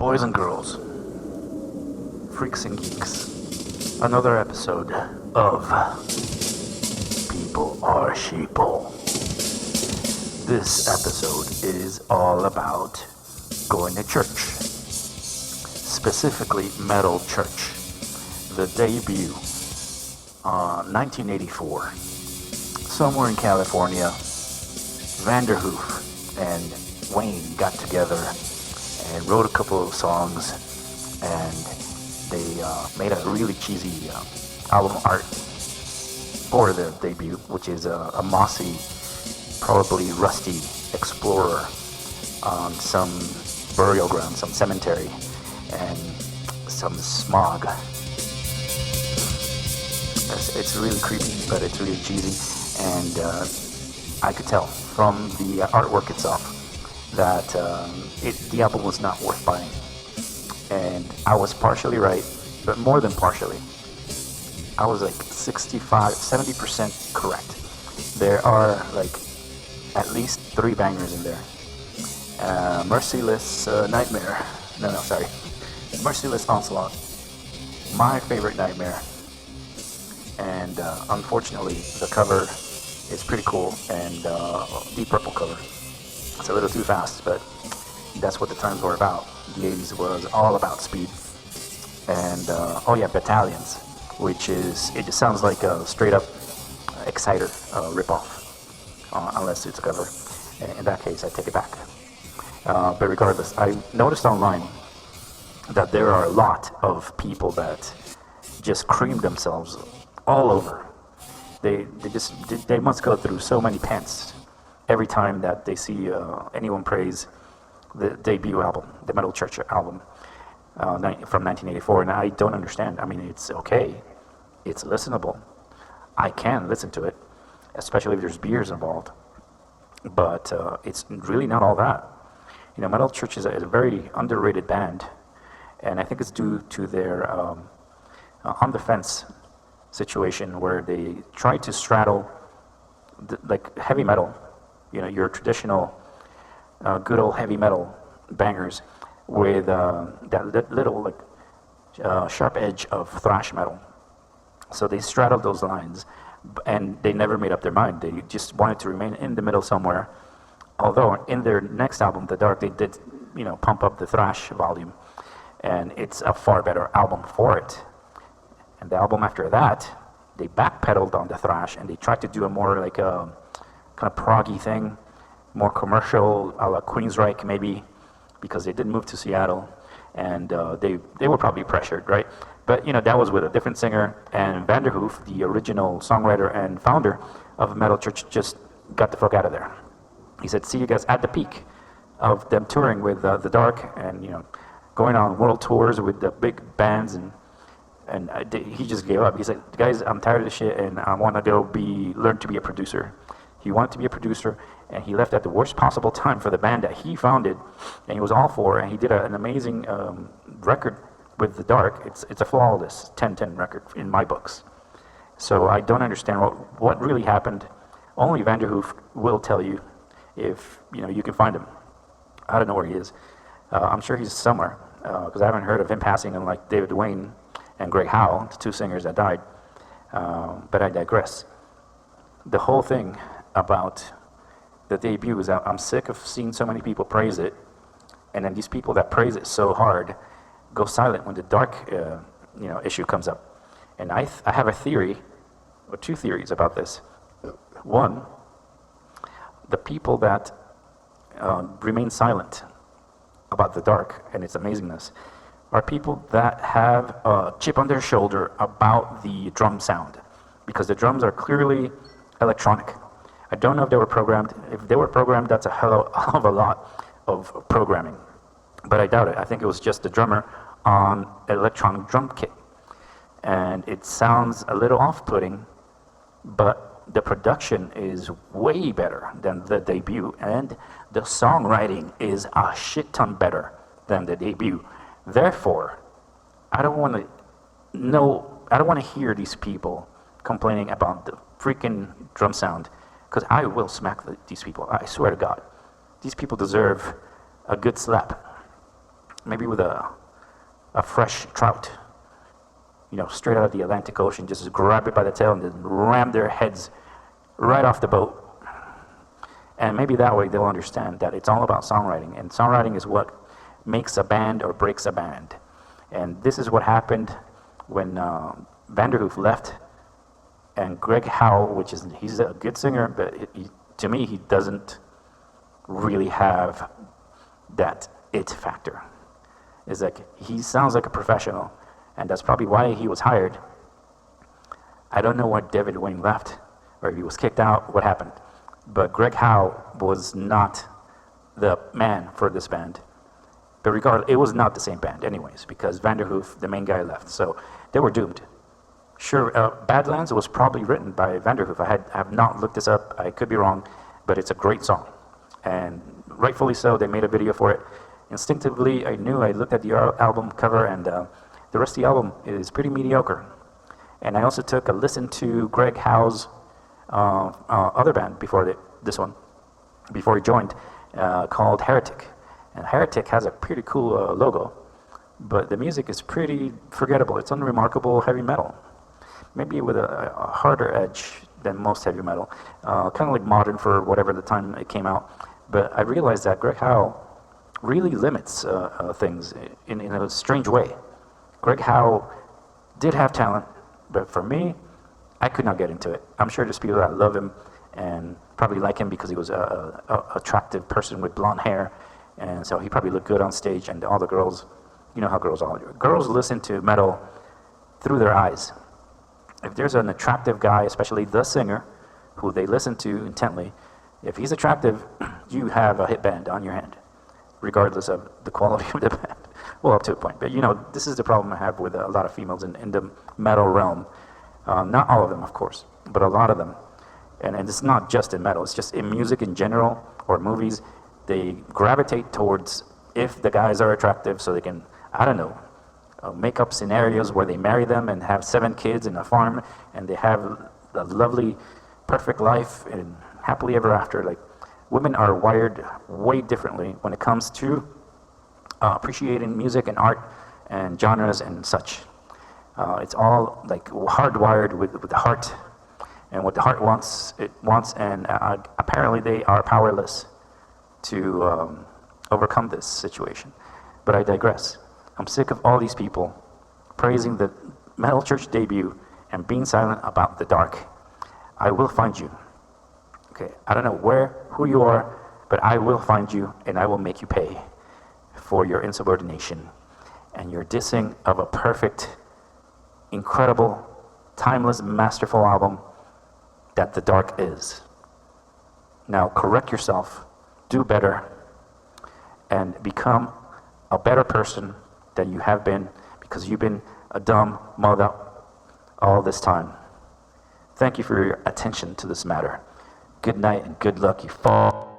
Boys and girls, freaks and geeks, another episode of People Are Sheeple. This episode is all about going to church, specifically metal church. The debut, 1984, somewhere in California. Vanderhoof and Wayne got together and wrote a couple of songs, and they made a really cheesy album art for the debut, which is a mossy, probably rusty explorer on some burial ground, some cemetery, and some smog. It's really creepy, but it's really cheesy, and I could tell from the artwork itself that the album was not worth buying. And I was partially right, but more than partially. I was like 70% correct. There are like at least 3 bangers in there. Merciless Nightmare. Merciless Onslaught. My favorite Nightmare. And unfortunately, the cover is pretty cool, and Deep Purple cover. It's a little too fast, but that's what the times were about. The 80s was all about speed. And Battalions, which is, it just sounds like a straight up Exciter ripoff, unless it's a cover. In that case, I take it back. But regardless, I noticed online that there are a lot of people that just cream themselves all over. They must go through so many pants every time that they see anyone praise the debut album, the Metal Church album from 1984, and I don't understand. I mean, it's okay, it's listenable. I can listen to it, especially if there's beers involved, but it's really not all that. You know, Metal Church is a very underrated band, and I think it's due to their on the fence situation where they try to straddle like heavy metal, you know, your traditional good old heavy metal bangers with that little like sharp edge of thrash metal. So they straddled those lines, and they never made up their mind. They just wanted to remain in the middle somewhere. Although in their next album, The Dark, they did, you know, pump up the thrash volume, and it's a far better album for it. And the album after that, they backpedaled on the thrash, and they tried to do a more like a kind of proggy thing, more commercial, a la Queensryche maybe, because they did move to Seattle, and they were probably pressured, right? But you know, that was with a different singer, and Vanderhoof, the original songwriter and founder of Metal Church, just got the fuck out of there. He said, "See you guys at the peak of them touring with The Dark, and you know, going on world tours with the big bands and he just gave up. He said, guys, I'm tired of this shit, and I want to go learn to be a producer." He wanted to be a producer, and he left at the worst possible time for the band that he founded, and he was all for, and he did an amazing record with The Dark. It's a flawless 10-10 record in my books. So I don't understand what really happened. Only Vanderhoof will tell you if you can find him. I don't know where he is. I'm sure he's somewhere, because I haven't heard of him passing in like David Wayne and Greg Howe, the 2 singers that died. But I digress. The whole thing about the debut is I'm sick of seeing so many people praise it, and then these people that praise it so hard go silent when the Dark issue comes up. And I have a theory, or 2 theories about this. One, the people that remain silent about the Dark and its amazingness are people that have a chip on their shoulder about the drum sound, because the drums are clearly electronic. I don't know if they were programmed. If they were programmed, that's a hell of a lot of programming, but I doubt it. I think it was just the drummer on an electronic drum kit, and it sounds a little off-putting, but the production is way better than the debut, and the songwriting is a shit ton better than the debut. Therefore, I don't want to hear these people complaining about the freaking drum sound, because I will smack these people. I swear to God. These people deserve a good slap. maybe with a fresh trout, straight out of the Atlantic Ocean, just grab it by the tail and then ram their heads right off the boat. And maybe that way they'll understand that it's all about songwriting, and songwriting is what makes a band or breaks a band. And this is what happened when Vanderhoof left, and Greg Howe, he's a good singer, but to me he doesn't really have that it factor. It's like he sounds like a professional, and that's probably why he was hired. I don't know why David Wayne left, or if he was kicked out, what happened. But Greg Howe was not the man for this band. But regardless, it was not the same band anyways, because Vanderhoof, the main guy, left. So they were doomed. Sure, Badlands was probably written by Vanderhoof. I have not looked this up. I could be wrong, but it's a great song. And rightfully so, they made a video for it. Instinctively, I looked at the album cover, and the rest of the album is pretty mediocre. And I also took a listen to Greg Howe's other band before this one, before he joined, called Heretic. And Heretic has a pretty cool logo, but the music is pretty forgettable. It's unremarkable heavy metal, maybe with a harder edge than most heavy metal, kind of like modern for whatever the time it came out. But I realized that Greg Howe really limits things in a strange way. Greg Howe did have talent, but for me, I could not get into it. I'm sure there's people that love him and probably like him because he was a attractive person with blonde hair, and so he probably looked good on stage, and all the girls, you know how girls are. Girls listen to metal through their eyes. If there's an attractive guy, especially the singer, who they listen to intently, if he's attractive, you have a hit band on your hand, regardless of the quality of the band. Well, up to a point. But this is the problem I have with a lot of females in the metal realm. Not all of them, of course, but a lot of them. And it's not just in metal, it's just in music in general, or movies. They gravitate towards if the guys are attractive, so they can, I don't know, make up scenarios where they marry them and have 7 kids in a farm, and they have a lovely, perfect life and happily ever after. Like, women are wired way differently when it comes to appreciating music and art and genres and such. It's all like hardwired with the heart, and what the heart wants, it wants, and apparently they are powerless to overcome this situation. But I digress. I'm sick of all these people praising the metal church debut and being silent about the dark. I will find you. Okay, I don't know who you are, but I will find you, and I will make you pay for your insubordination and your dissing of a perfect, incredible, timeless, masterful album that The Dark is. Now correct yourself, do better, and become a better person than you have been, because you've been a dumb mother all this time. Thank you for your attention to this matter. Good night and good luck, you fall.